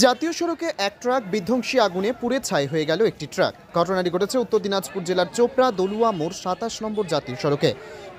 জাতীয় সড়কে এক ট্রাক বিধ্বংসী আগুনে পুড়ে ছাই হয়ে গেল একটি ট্রাক। ঘটনাটি ঘটেছে উত্তর দিনাজপুর জেলার চোপড়া দলুয়া মোড় ২৭ নম্বর জাতীয় সড়কে।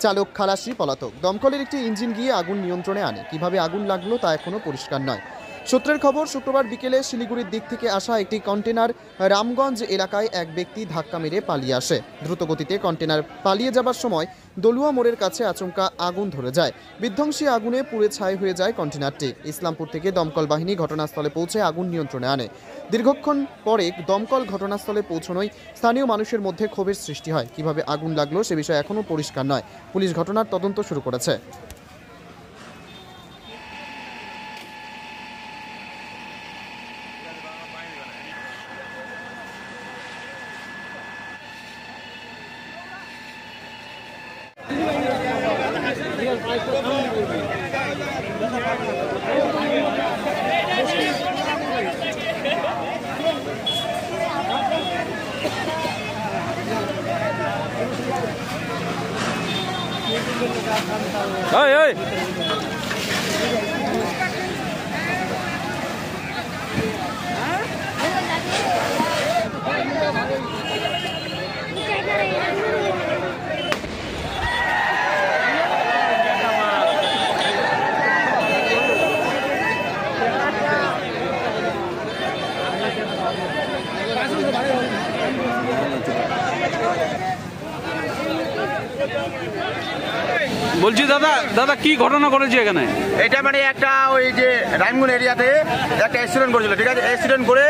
চালক খালাসি পলাতক। দমকলের একটি ইঞ্জিন গিয়ে আগুন নিয়ন্ত্রণে আনে। কিভাবে আগুন লাগলো তা এখনো পরিষ্কার নয়। সূত্রের খবর, শুক্রবার বিকেলে শিলিগুড়ির দিক থেকে আসা একটি কন্টেনার রামগঞ্জ এলাকায় এক ব্যক্তি ধাক্কা মেরে পালিয়ে আসে। দ্রুতগতিতে কন্টেনার পালিয়ে যাবার সময় দলুয়া মোড়ের কাছে আচমকা আগুন ধরে যায়। বিধ্বংসী আগুনে পুড়ে ছাই হয়ে যায় কন্টেনারটি। ইসলামপুর থেকে দমকল বাহিনী ঘটনাস্থলে পৌঁছে আগুন নিয়ন্ত্রণে আনে। দীর্ঘক্ষণ পরে দমকল ঘটনাস্থলে পৌঁছানোয় স্থানীয় মানুষের মধ্যে ক্ষোভের সৃষ্টি হয়। কিভাবে আগুন লাগলো সে বিষয়ে এখনও পরিষ্কার নয়। পুলিশ ঘটনার তদন্ত শুরু করেছে। বলছি দাদা কি ঘটনা ঘটেছে এখানে? এটা মানে একটা ওই যে রামগঞ্জ এরিয়াতে একটা অ্যাক্সিডেন্ট করেছিল, ঠিক আছে? অ্যাক্সিডেন্ট করে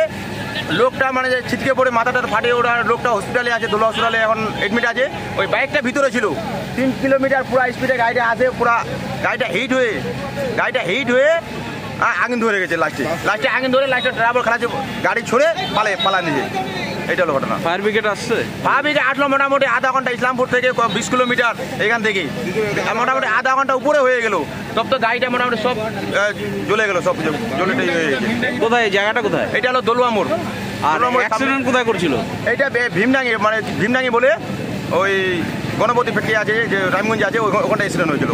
লোকটা মানে যে ছিটকে পড়ে মাথাটা ফাটে, ওরা লোকটা হসপিটালে আছে, দোলা হসপিটালে এখন এডমিট আছে। ওই বাইকটা ভিতরে ছিল, 3 কিলোমিটার পুরো স্পিডে গাড়িটা আছে, পুরো গাড়িটা হিট হয়ে আগুন ধরে গেছে। লাস্টে আগুন ধরে ড্রাইভার খালাচ্ছে, গাড়ি ছড়ে পালা নিয়ে। এটা হলো ঘটনা। ফায়ার ব্রিগেড আসছে? ফায়ার ব্রিগেড আসলো মোটামুটি আধা ঘন্টা। ইসলামপুর থেকে 20 কিলোমিটার এখান থেকে, মোটামুটি আধা ঘন্টা উপরে হয়ে গেল। তব তো গাড়িটা মোটামুটি সব জ্বলে গেল, সব জ্বলেটাই হয়ে গেছে। কোথায় জায়গাটা কোথায়? এটা হলো দলুয়া মোড়। আর অ্যাক্সিডেন্ট কোথায় করছিল? এটা ভীমডাঙ্গি বলে ওই গণপতি ফ্যাক্টরি আছে, যে রামগঞ্জ আছে, ওখানটা অ্যাক্সিডেন্ট হয়েছিল।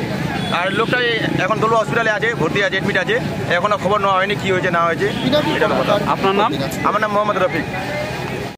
আর লোকটা এখন দলুয়া হসপিটালে আছে, ভর্তি আছে, এডমিট আছে। এখনো খবর নেওয়া হয়নি কি হয়েছে না হয়েছে। আপনার নাম? আমার নাম মোহাম্মদ রফিক।